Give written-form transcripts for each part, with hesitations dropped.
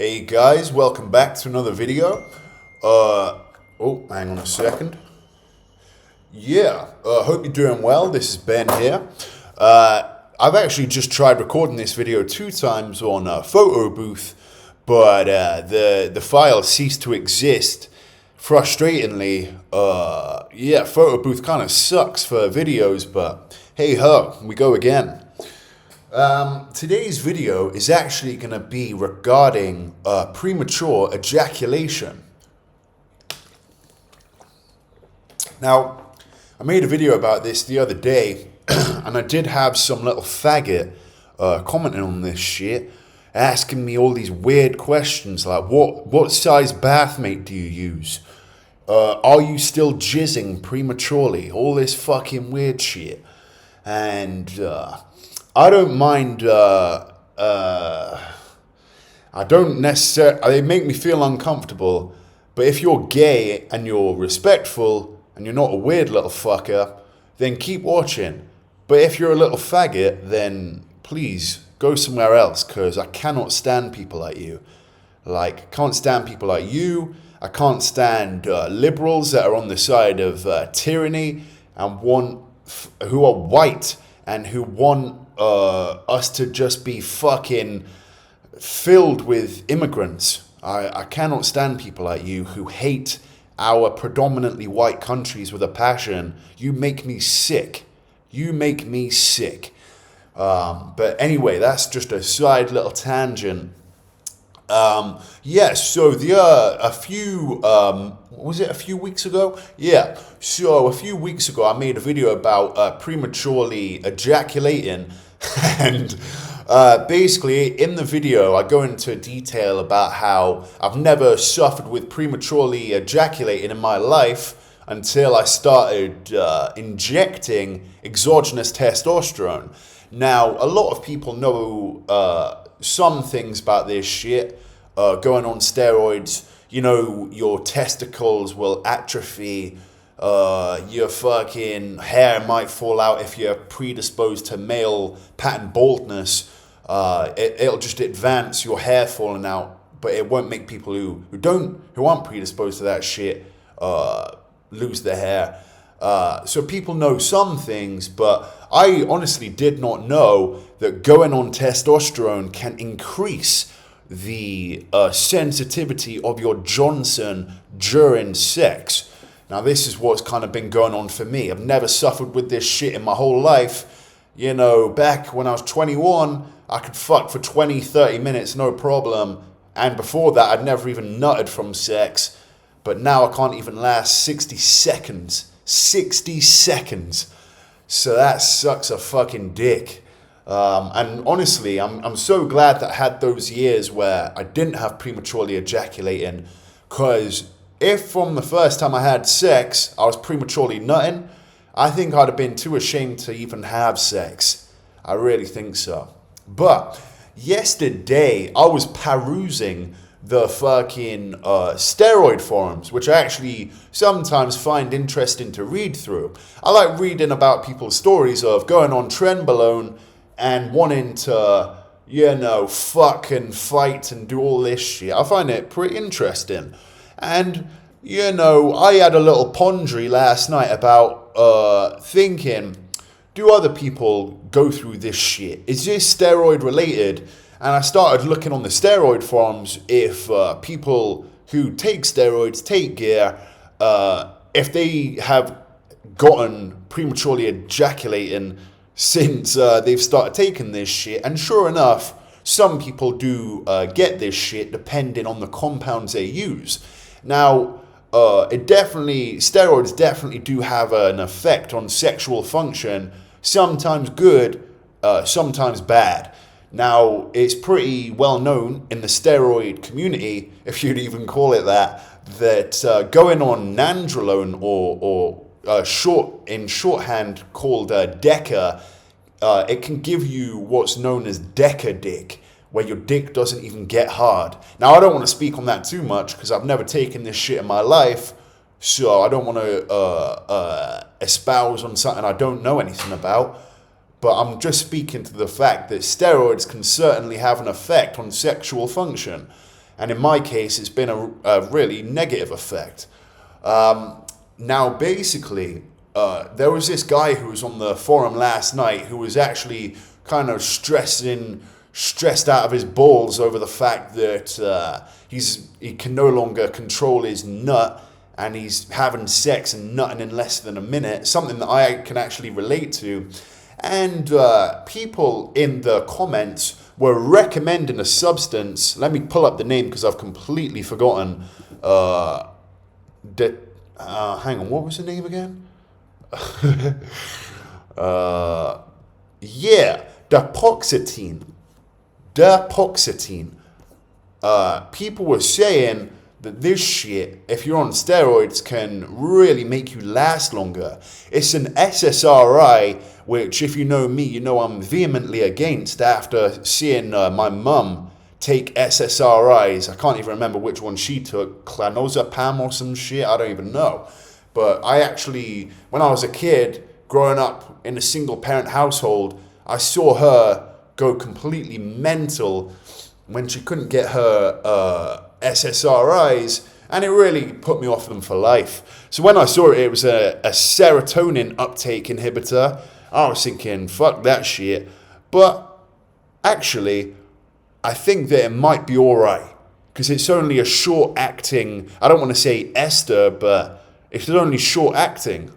Hey guys, welcome back to another video. Oh, hang on a second. Hope you're doing well. This is Ben here. I've actually just tried recording this video 2 times on a photo booth, but the file ceased to exist. Frustratingly, photo booth kind of sucks for videos, but hey ho, we go again. Today's video is actually going to be regarding premature ejaculation. Now, I made a video about this the other day, and I did have some little faggot commenting on this shit, asking me all these weird questions like, what size bathmate do you use? Are you still jizzing prematurely? All this fucking weird shit. And I don't mind, I don't necessarily, they make me feel uncomfortable, but if you're gay and you're respectful and you're not a weird little fucker, then keep watching. But if you're a little faggot, then please go somewhere else, because I cannot stand people like you. Like, I can't stand people like you. I can't stand liberals that are on the side of tyranny and who are white and who want us to just be fucking filled with immigrants. I cannot stand people like you who hate our predominantly white countries with a passion. You make me sick. You make me sick. But anyway, that's just a side little tangent. So a few weeks ago? Yeah. So a few weeks ago, I made a video about prematurely ejaculating. And basically, in the video, I go into detail about how I've never suffered with prematurely ejaculating in my life until I started injecting exogenous testosterone. Now, a lot of people know some things about this shit. Going on steroids, you know, your testicles will atrophy. Your fucking hair might fall out if you're predisposed to male pattern baldness. It'll just advance your hair falling out, but it won't make people who aren't predisposed to that shit lose their hair. So people know some things, but I honestly did not know that going on testosterone can increase the sensitivity of your Johnson during sex. Now, this is what's kind of been going on for me. I've never suffered with this shit in my whole life. You know, back when I was 21, I could fuck for 20, 30 minutes, no problem. And before that, I'd never even nutted from sex. But now I can't even last 60 seconds. 60 seconds. So that sucks a fucking dick. And honestly, I'm so glad that I had those years where I didn't have prematurely ejaculating, because if from the first time I had sex, I was prematurely nutting, I think I'd have been too ashamed to even have sex. I really think so. But yesterday, I was perusing the fucking steroid forums, which I actually sometimes find interesting to read through. I like reading about people's stories of going on Trenbolone and wanting to, you know, fuck and fight and do all this shit. I find it pretty interesting. And, you know, I had a little pondery last night about thinking, do other people go through this shit? Is this steroid related? And I started looking on the steroid forums if people who take steroids, take gear, if they have gotten prematurely ejaculating since they've started taking this shit. And sure enough, some people do get this shit depending on the compounds they use. Now, steroids definitely do have an effect on sexual function, sometimes good, sometimes bad. Now, it's pretty well known in the steroid community, if you'd even call it that going on nandrolone or shorthand called Deca, it can give you what's known as Deca dick, where your dick doesn't even get hard. Now, I don't want to speak on that too much because I've never taken this shit in my life, so I don't want to espouse on something I don't know anything about. But I'm just speaking to the fact that steroids can certainly have an effect on sexual function. And in my case, it's been a really negative effect. Now, basically, there was this guy who was on the forum last night who was actually kind of stressed out of his balls over the fact that he can no longer control his nut, and he's having sex and nutting in less than a minute, something that I can actually relate to. And people in the comments were recommending a substance. Let me pull up the name because I've completely forgotten. Hang on, what was the name again? Yeah, DEPOXITINE. DEPOXITINE. People were saying that this shit, if you're on steroids, can really make you last longer. It's an SSRI, which, if you know me, you know I'm vehemently against after seeing my mum take SSRIs. I can't even remember which one she took, clonazepam or some shit, I don't even know. But I actually, when I was a kid, growing up in a single parent household, I saw her go completely mental when she couldn't get her SSRIs, and it really put me off them for life. So when I saw it, it was a serotonin uptake inhibitor. I was thinking, fuck that shit. But actually, I think that it might be alright, because it's only a short acting, I don't want to say ester, but it's only short acting.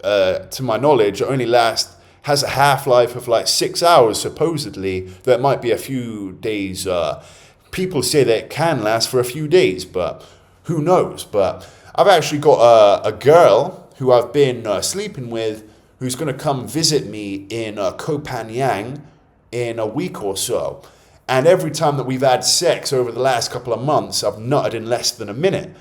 To my knowledge, it only has a half-life of like 6 hours, supposedly. That might be a few days. People say that it can last for a few days, but who knows? But I've actually got a girl who I've been sleeping with, who's going to come visit me in Koh Phangan in a week or so. And every time that we've had sex over the last couple of months, I've nutted in less than a minute.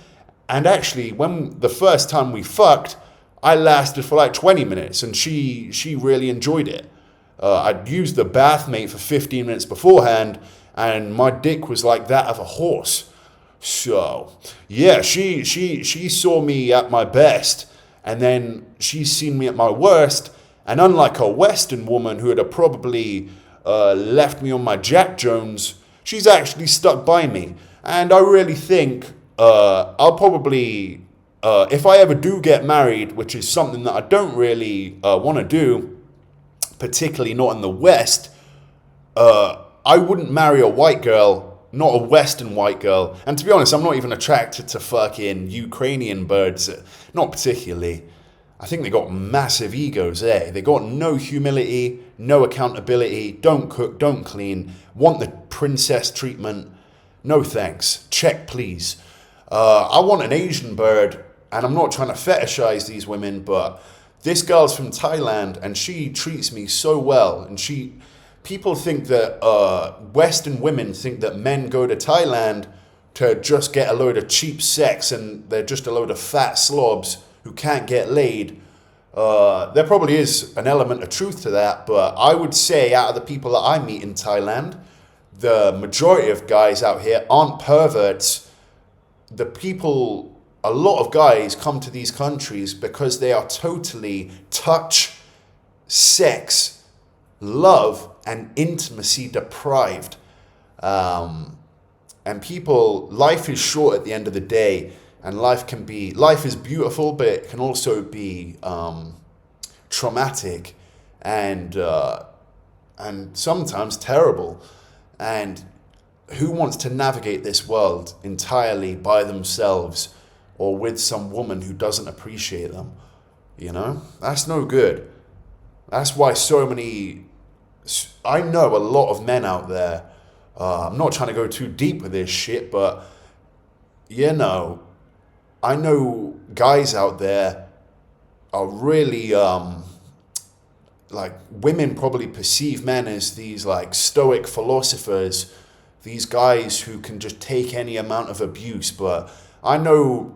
And actually, when the first time we fucked, I lasted for like 20 minutes, and she really enjoyed it. I'd used the bath mate for 15 minutes beforehand, and my dick was like that of a horse. So, yeah, she saw me at my best, and then she's seen me at my worst. And unlike a Western woman who would have probably left me on my Jack Jones, she's actually stuck by me. And I really think I'll probably, if I ever do get married, which is something that I don't really want to do, particularly not in the West, I wouldn't marry a white girl, not a Western white girl. And to be honest, I'm not even attracted to fucking Ukrainian birds, not particularly. I think they got massive egos there. They got no humility, no accountability, don't cook, don't clean, want the princess treatment. No thanks. Check, please. I want an Asian bird, and I'm not trying to fetishize these women, but this girl's from Thailand, and she treats me so well. And people think that Western women think that men go to Thailand to just get a load of cheap sex, and they're just a load of fat slobs who can't get laid. There probably is an element of truth to that, but I would say out of the people that I meet in Thailand, the majority of guys out here aren't perverts. A lot of guys come to these countries because they are totally touch, sex, love, and intimacy deprived. And people, life is short at the end of the day, and life is beautiful, but it can also be traumatic and sometimes terrible. And who wants to navigate this world entirely by themselves or with some woman who doesn't appreciate them? You know, that's no good. That's why I know a lot of men out there, I'm not trying to go too deep with this shit, but, you know, I know guys out there are really, like, women probably perceive men as these, like, stoic philosophers, these guys who can just take any amount of abuse, but I know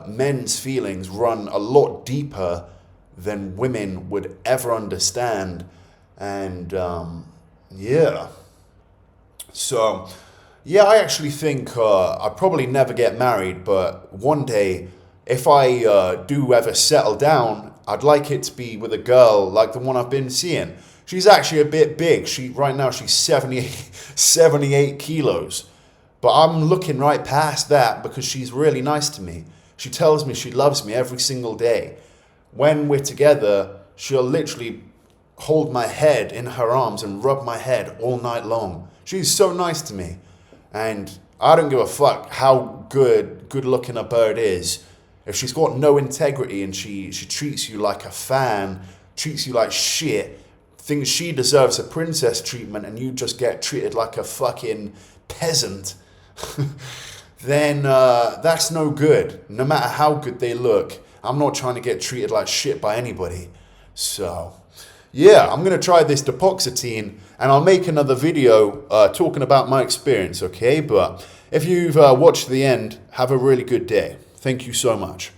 men's feelings run a lot deeper than women would ever understand. And yeah, so yeah, I actually think I'll probably never get married, but one day, if I do ever settle down, I'd like it to be with a girl like the one I've been seeing. She's actually a bit big. Right now she's 78 kilos. But I'm looking right past that because she's really nice to me. She tells me she loves me every single day. When we're together, she'll literally hold my head in her arms and rub my head all night long. She's so nice to me. And I don't give a fuck how good looking a bird is. If she's got no integrity and she treats you like a fan, treats you like shit, thinks she deserves a princess treatment and you just get treated like a fucking peasant, then that's no good. No matter how good they look, I'm not trying to get treated like shit by anybody. So, yeah, I'm going to try this Depoxitine and I'll make another video talking about my experience, okay? But if you've watched to the end, have a really good day. Thank you so much.